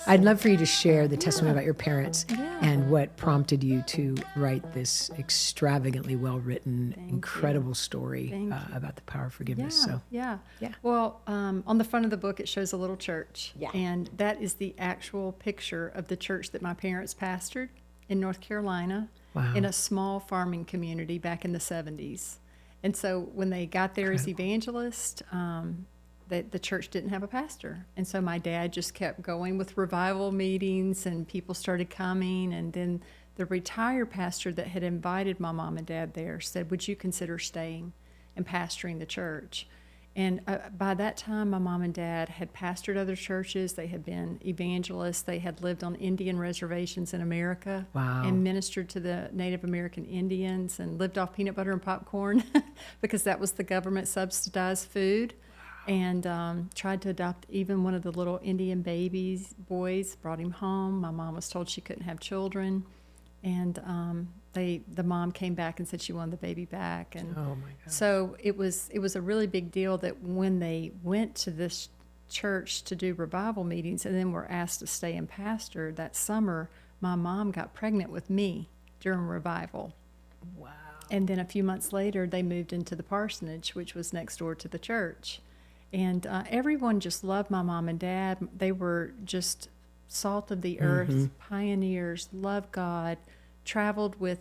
I'd love for you to share the testimony about your parents and what prompted you to write this extravagantly well-written, incredible story about the power of forgiveness. Yeah. Well, on the front of the book, it shows a little church. Yeah. And that is the actual picture of the church that my parents pastored in North Carolina. Wow. In a small farming community back in the 70s. And so when they got there as evangelists, the church didn't have a pastor. And so my dad just kept going with revival meetings, and people started coming. And then the retired pastor that had invited my mom and dad there said, would you consider staying and pastoring the church? And by that time, my mom and dad had pastored other churches. They had been evangelists. They had lived on Indian reservations in America. Wow. And ministered to the Native American Indians and lived off peanut butter and popcorn because that was the government subsidized food. Wow. And tried to adopt even one of the little Indian boys, brought him home. My mom was told she couldn't have children. And the mom came back and said she wanted the baby back. And oh my gosh. So it was a really big deal that when they went to this church to do revival meetings and then were asked to stay and pastor that summer, my mom got pregnant with me during revival. Wow. And then a few months later, they moved into the parsonage, which was next door to the church. And everyone just loved my mom and dad. They were just salt of the earth, pioneers, loved God, traveled with,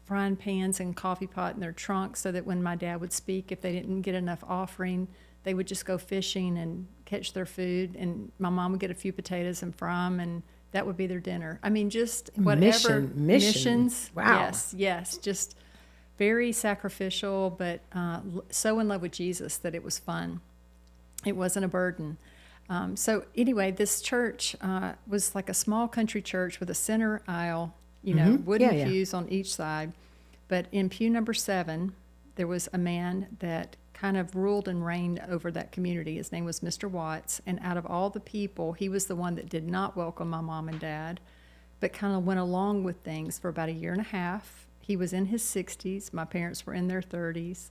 frying pans and coffee pot in their trunk so that when my dad would speak, if they didn't get enough offering, they would just go fishing and catch their food. And my mom would get a few potatoes and fry them, and that would be their dinner. I mean, just whatever. Missions. Wow. Yes. Just very sacrificial, but so in love with Jesus that it was fun. It wasn't a burden. So anyway, this church was like a small country church with a center aisle, wooden pews on each side. But in Pew Number 7, there was a man that kind of ruled and reigned over that community. His name was Mr. Watts. And out of all the people, he was the one that did not welcome my mom and dad, but kind of went along with things for about a year and a half. He was in his 60s. My parents were in their 30s.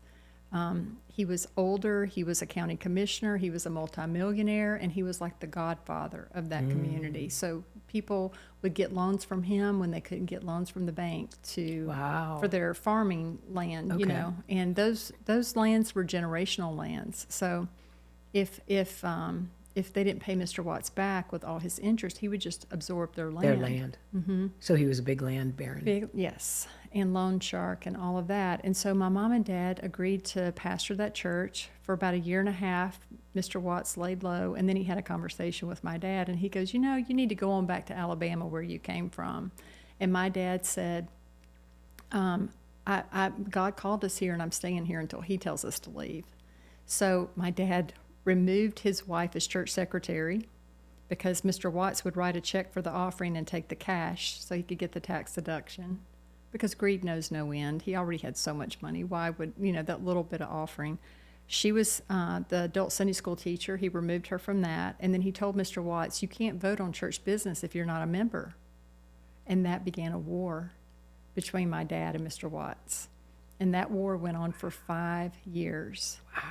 He was older. He was a county commissioner. He was a multimillionaire, and he was like the godfather of that community. So people would get loans from him when they couldn't get loans from the bank for their farming land, and those lands were generational lands. So if they didn't pay Mr. Watts back with all his interest, he would just absorb their land. Mm-hmm. So he was a big land baron. Yes, and loan shark and all of that. And so my mom and dad agreed to pastor that church for about a year and a half. Mr. Watts laid low, and then he had a conversation with my dad, and he goes, you need to go on back to Alabama where you came from. And my dad said, God called us here, and I'm staying here until he tells us to leave. So my dad removed his wife as church secretary because Mr. Watts would write a check for the offering and take the cash so he could get the tax deduction, because greed knows no end. He already had so much money. Why would, that little bit of offering? She was the adult Sunday school teacher. He removed her from that. And then he told Mr. Watts, you can't vote on church business if you're not a member. And that began a war between my dad and Mr. Watts. And that war went on for 5 years. Wow.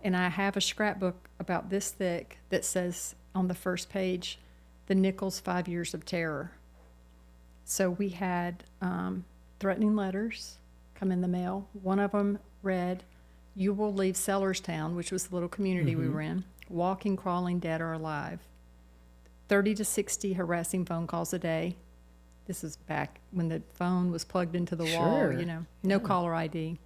And I have a scrapbook about this thick that says on the first page, the Nichols 5 Years of Terror. So we had threatening letters come in the mail. One of them read, you will leave Sellerstown, which was the little community we were in, walking, crawling, dead or alive. 30 to 60 harassing phone calls a day. This is back when the phone was plugged into the wall, no caller ID.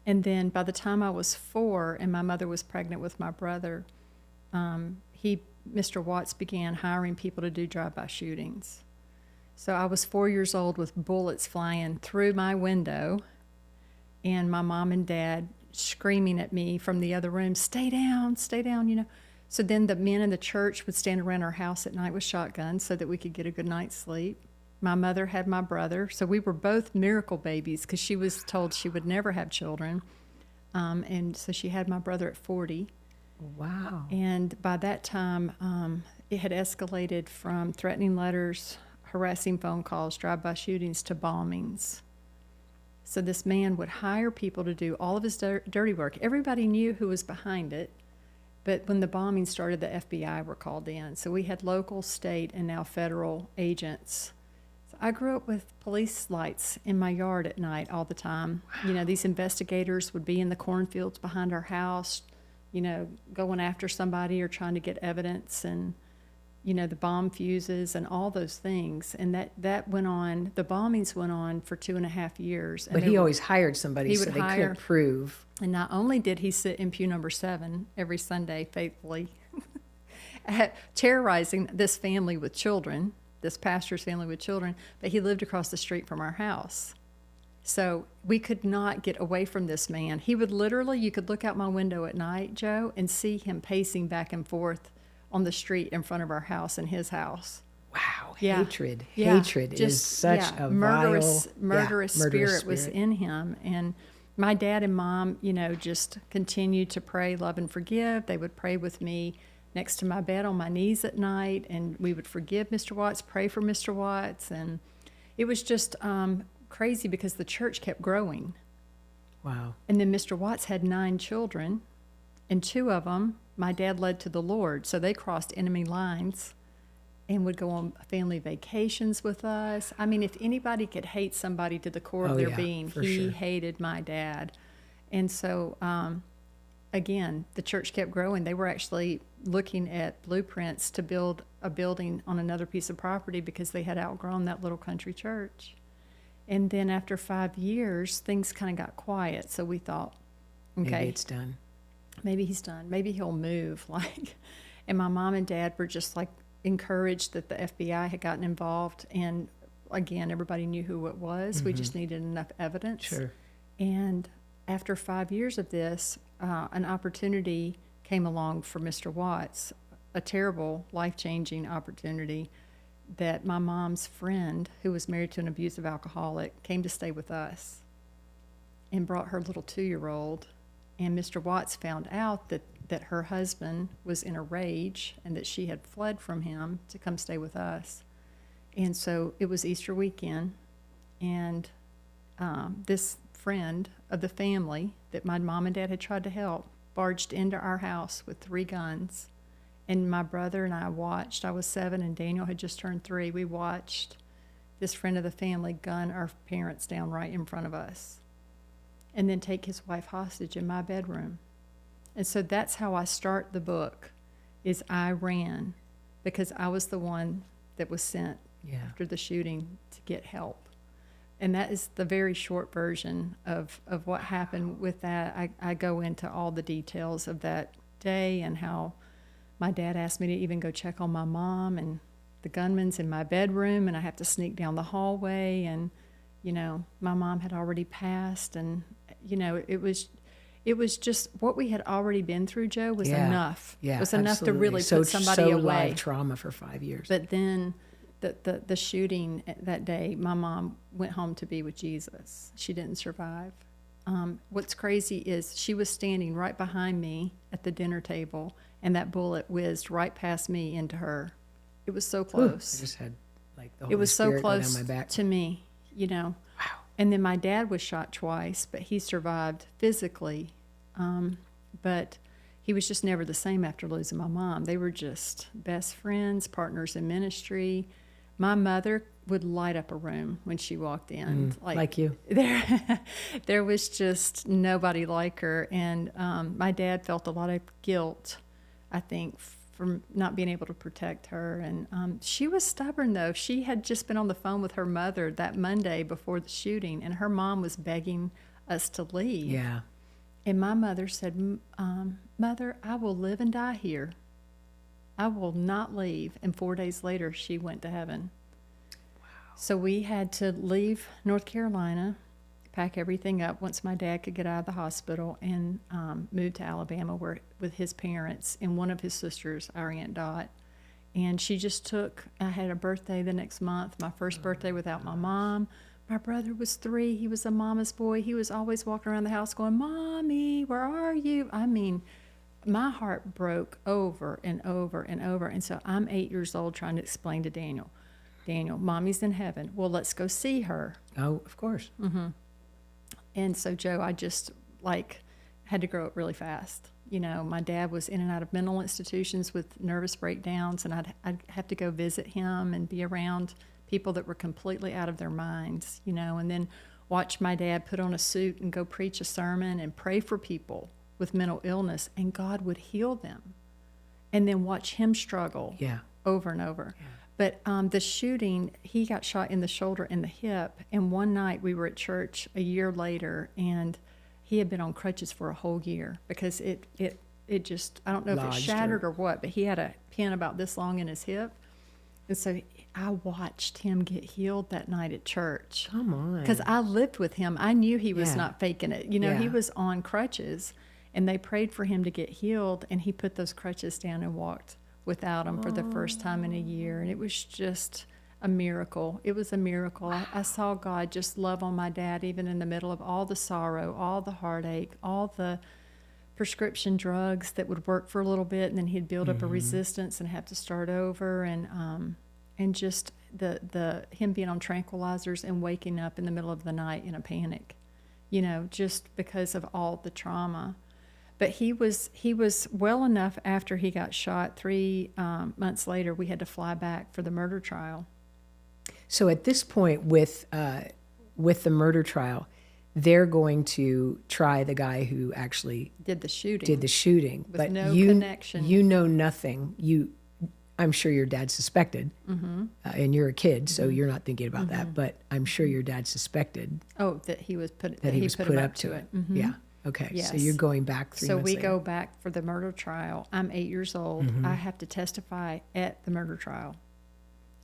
And then by the time I was 4 and my mother was pregnant with my brother, Mr. Watts began hiring people to do drive-by shootings. So I was 4 years old with bullets flying through my window, and my mom and dad screaming at me from the other room, stay down, So then the men in the church would stand around our house at night with shotguns so that we could get a good night's sleep. My mother had my brother, so we were both miracle babies because she was told she would never have children. And so she had my brother at 40. Wow. And by that time, it had escalated from threatening letters, harassing phone calls, drive-by shootings to bombings. So this man would hire people to do all of his dirty work. Everybody knew who was behind it. But when the bombing started, the FBI were called in. So we had local, state, and now federal agents. So I grew up with police lights in my yard at night all the time. You know, these investigators would be in the cornfields behind our house, you know, going after somebody or trying to get evidence, and, you know, the bomb fuses and all those things. And that went on, the bombings went on for 2.5 years. And But he always hired somebody so they couldn't prove. And not only did he sit in pew number 7 every Sunday faithfully, terrorizing this family with children, this pastor's family with children, but he lived across the street from our house. So we could not get away from this man. He would literally, you could look out my window at night, Joe, and see him pacing back and forth on the street in front of our house and his house. Wow, Yeah. hatred. Yeah. Hatred is such a murderous spirit was in him. And my dad and mom, you know, just continued to pray, love, and forgive. They would pray with me next to my bed on my knees at night, and we would forgive Mr. Watts, pray for Mr. Watts. And it was just crazy because the church kept growing. Wow. And then Mr. Watts had 9 children, and 2 of them, my dad led to the Lord. So they crossed enemy lines and would go on family vacations with us. I mean, if anybody could hate somebody to the core of their being, he hated my dad. And so, again, the church kept growing. They were actually looking at blueprints to build a building on another piece of property because they had outgrown that little country church. And then after 5 years, things kind of got quiet. So we thought, okay, maybe it's done. Maybe he's done. Maybe he'll move. And my mom and dad were just like encouraged that the FBI had gotten involved. And again, everybody knew who it was. Mm-hmm. We just needed enough evidence. Sure. And after 5 years of this, an opportunity came along for Mr. Watts, a terrible, life-changing opportunity that my mom's friend, who was married to an abusive alcoholic, came to stay with us and brought her little 2-year-old. And Mr. Watts found out that her husband was in a rage and that she had fled from him to come stay with us. And so it was Easter weekend, and this friend of the family that my mom and dad had tried to help barged into our house with 3 guns. And my brother and I watched. I was 7 and Daniel had just turned 3. We watched this friend of the family gun our parents down right in front of us, and then take his wife hostage in my bedroom. And so that's how I start the book, is I ran because I was the one that was sent after the shooting to get help. And that is the very short version of what happened with that. I go into all the details of that day and how my dad asked me to even go check on my mom, and the gunman's in my bedroom, and I have to sneak down the hallway, and, you know, my mom had already passed, and, you know, it was just what we had already been through, Joe, was enough. Yeah, it was enough to really put somebody away. Live trauma for 5 years. But then the shooting that day, my mom went home to be with Jesus. She didn't survive. What's crazy is she was standing right behind me at the dinner table, and that bullet whizzed right past me into her. It was so close. I just had like the Holy Spirit so close down my back. to me, you know. Wow. And then my dad was shot twice, but he survived physically. But he was just never the same after losing my mom. They were just best friends, partners in ministry. My mother would light up a room when she walked in. Like you. There was just nobody like her. And my dad felt a lot of guilt, I think, from not being able to protect her. And she was stubborn, though. She had just been on the phone with her mother that Monday before the shooting, and her mom was begging us to leave. Yeah. And my mother said, Mother, I will live and die here. I will not leave. And 4 days later, she went to heaven. Wow. So we had to leave North Carolina, pack everything up once my dad could get out of the hospital, and move to Alabama with his parents and one of his sisters, our Aunt Dot. And she just took, I had a birthday the next month, my first birthday without my mom. My brother was 3. He was a mama's boy. He was always walking around the house going, Mommy, where are you? I mean, my heart broke over and over and over. And so I'm 8 years old trying to explain to Daniel, Mommy's in heaven. Well, let's go see her. Oh, of course. Mm-hmm. And so, Joe, I just, like, had to grow up really fast. You know, my dad was in and out of mental institutions with nervous breakdowns, and I'd have to go visit him and be around people that were completely out of their minds, you know, and then watch my dad put on a suit and go preach a sermon and pray for people with mental illness, and God would heal them. And then watch him struggle over and over. Yeah. But the shooting, he got shot in the shoulder and the hip, and one night we were at church a year later, and he had been on crutches for a whole year because it just, I don't know if it shattered or what, but he had a pin about this long in his hip. And so I watched him get healed that night at church. Come on. Because I lived with him. I knew he was not faking it. You know, he was on crutches, and they prayed for him to get healed, and he put those crutches down and walked without them for the first time in a year. And it was just a miracle. It was a miracle. I saw God just love on my dad, even in the middle of all the sorrow, all the heartache, all the prescription drugs that would work for a little bit, and then he'd build up a resistance and have to start over, and just the him being on tranquilizers and waking up in the middle of the night in a panic, you know, just because of all the trauma. But he was well enough after he got shot. 3 months later, we had to fly back for the murder trial. So at this point, with the murder trial, they're going to try the guy who actually did the shooting. With but no connection. You know nothing. I'm sure your dad suspected, and you're a kid, so you're not thinking about that. But I'm sure your dad suspected. Oh, that he was put up to it. Mm-hmm. Yeah. Okay. Yes. So you're going back 3 months later. So we go back for the murder trial. I'm 8 years old. I have to testify at the murder trial.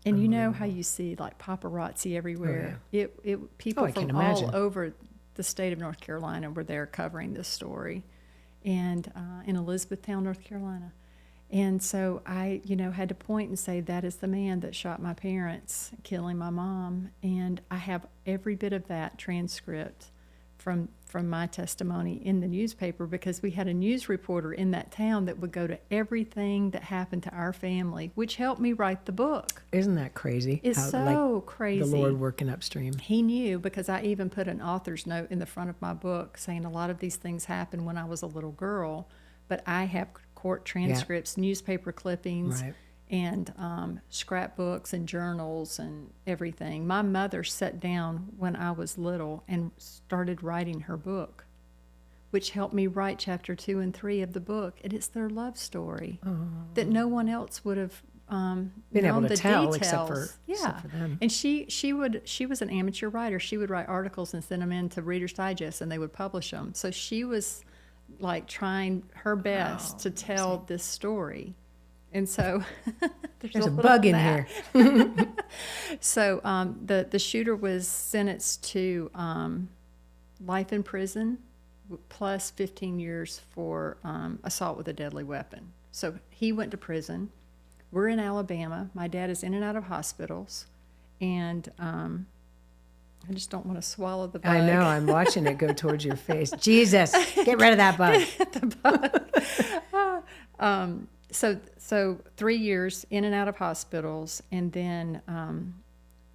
And you know how you see like paparazzi everywhere. Oh, yeah. People from all over the state of North Carolina were there covering this story, and in Elizabethtown, North Carolina. And so I, you know, had to point and say, that is the man that shot my parents, killing my mom. And I have every bit of that transcript from my testimony in the newspaper, because we had a news reporter in that town that would go to everything that happened to our family, which helped me write the book. Isn't that crazy? It's crazy. The Lord working upstream. He knew, because I even put an author's note in the front of my book saying a lot of these things happened when I was a little girl, but I have court transcripts, newspaper clippings, and scrapbooks and journals and everything. My mother sat down when I was little and started writing her book, which helped me write chapter 2 and 3 of the book. And it's their love story that no one else would have been able to tell details. except for them. And she was an amateur writer. She would write articles and send them in to Reader's Digest, and they would publish them. So she was like trying her best to tell this story. And so there's a bug in here. So the shooter was sentenced to life in prison plus 15 years for assault with a deadly weapon. So he went to prison. We're in Alabama. My dad is in and out of hospitals. And I just don't want to swallow the bug. I know. I'm watching it go towards your face. Jesus, get rid of that bug. The bug. So 3 years in and out of hospitals, and then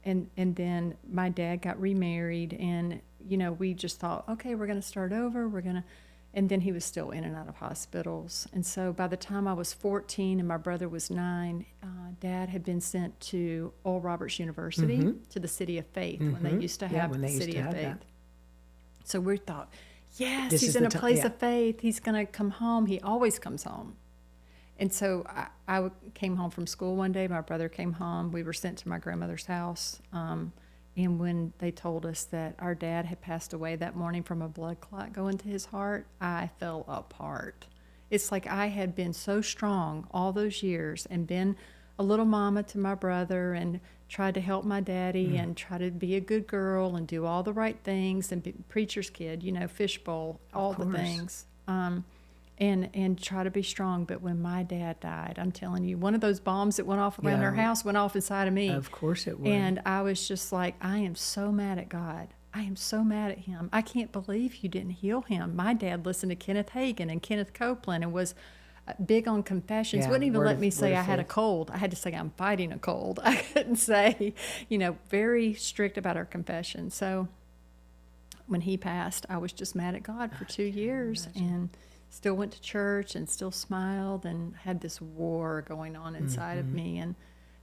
and then my dad got remarried, and you know, we just thought, okay, we're going to start over. And then he was still in and out of hospitals. And so by the time I was 14 and my brother was 9, Dad had been sent to Oral Roberts University, to the City of Faith, when they used to have the City of Faith. So we thought, yes, he's in a place of faith. He's going to come home. He always comes home. And so I came home from school one day. My brother came home. We were sent to my grandmother's house. And when they told us that our dad had passed away that morning from a blood clot going to his heart, I fell apart. It's like I had been so strong all those years and been a little mama to my brother and tried to help my daddy and try to be a good girl and do all the right things and be preacher's kid, you know, fishbowl, all the things. And try to be strong. But when my dad died, I'm telling you, one of those bombs that went off around our house went off inside of me. Of course it would. And I was just like, I am so mad at God. I am so mad at him. I can't believe you didn't heal him. My dad listened to Kenneth Hagin and Kenneth Copeland and was big on confessions. Wouldn't even let me say I had a cold. I had to say I'm fighting a cold. I couldn't say, you know, very strict about our confession. So when he passed, I was just mad at God for 2 years and still went to church and still smiled and had this war going on inside of me. And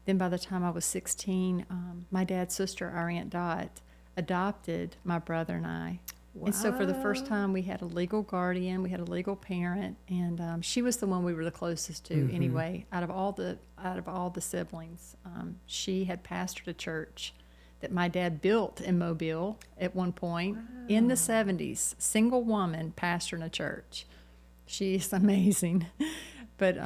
then by the time I was 16, my dad's sister, our Aunt Dot, adopted my brother and I. Wow. And so for the first time, we had a legal guardian, we had a legal parent, and she was the one we were the closest to anyway. Out of all the siblings, she had pastored a church that my dad built in Mobile at one point in the 70s. Single woman pastoring a church. She's amazing. But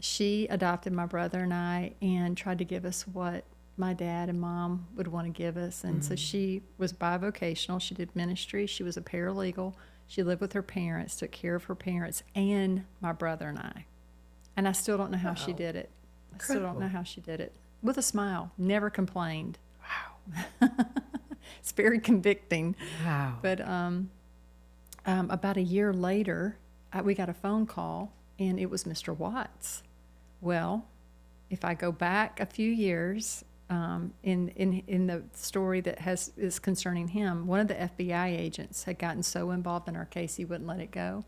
she adopted my brother and I and tried to give us what my dad and mom would want to give us. And so she was bivocational. She did ministry. She was a paralegal. She lived with her parents, took care of her parents and my brother and I. And I still don't know how she did it. I still don't know how she did it. With a smile, never complained. Wow. It's very convicting. Wow. But about a year later, we got a phone call, and it was Mr. Watts. Well, if I go back a few years, in the story that is concerning him, one of the FBI agents had gotten so involved in our case he wouldn't let it go,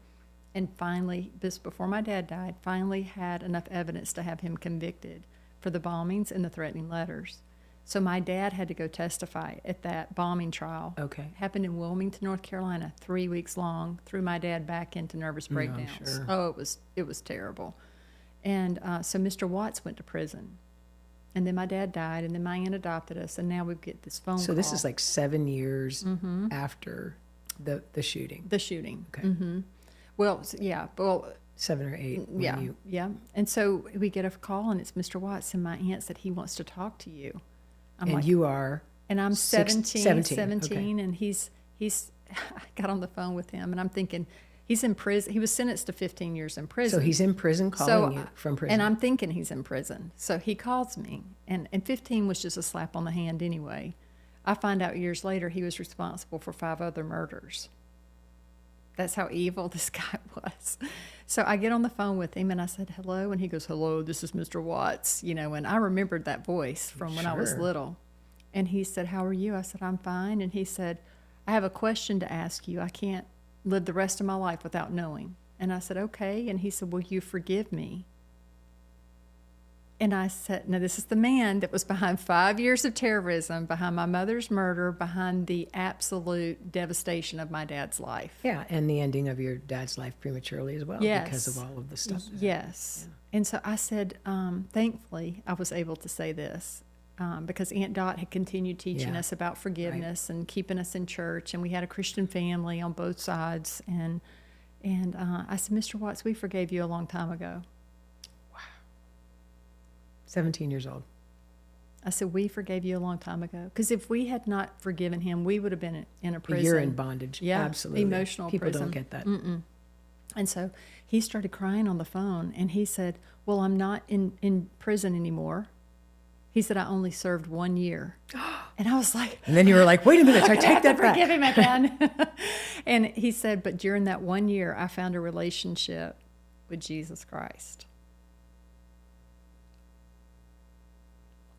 and finally, this before my dad died, finally had enough evidence to have him convicted for the bombings and the threatening letters. So my dad had to go testify at that bombing trial. Okay. Happened in Wilmington, North Carolina, 3 weeks long. Threw my dad back into nervous breakdowns. Sure. Oh, it was terrible. And so Mr. Watts went to prison. And then my dad died, and then my aunt adopted us, and now we get this phone call. So this is like 7 years after the shooting. The shooting. Okay. Mm-hmm. Well, yeah. Well, 7 or 8. yeah. Yeah. And so we get a call, and it's Mr. Watts, and my aunt said he wants to talk to you. And you are? And I'm 17, okay. and he's I got on the phone with him, and I'm thinking, he's in prison. He was sentenced to 15 years in prison. So he's in prison calling you from prison. And I'm thinking he's in prison. So he calls me, and 15 was just a slap on the hand anyway. I find out years later he was responsible for 5 other murders. That's how evil this guy was. So I get on the phone with him, and I said, hello, and he goes, hello, this is Mr. Watts, and I remembered that voice from when I was little. And he said, how are you? I said, I'm fine. And he said, I have a question to ask you. I can't live the rest of my life without knowing. And I said, okay. And he said, will you forgive me? And I said, now this is the man that was behind 5 years of terrorism, behind my mother's murder, behind the absolute devastation of my dad's life. Yeah, and the ending of your dad's life prematurely as well. Yes. Because of all of the stuff. Yes. Yeah. And so I said, thankfully, I was able to say this because Aunt Dot had continued teaching us about forgiveness and keeping us in church, and we had a Christian family on both sides. And I said, Mr. Watts, we forgave you a long time ago. 17 years old. I said, we forgave you a long time ago. Because if we had not forgiven him, we would have been in a prison. You're in bondage. Yeah, absolutely. Emotional People prison. don't get that. Mm-mm. And so he started crying on the phone, and he said, well, I'm not in prison anymore. He said, I only served 1 year. And I was like... And then you were like, wait a minute, I take that back. Forgive him again. And he said, but during that 1 year, I found a relationship with Jesus Christ.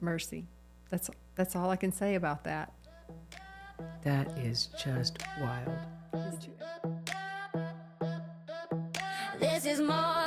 Mercy. That's all I can say about that. That is just wild. This is more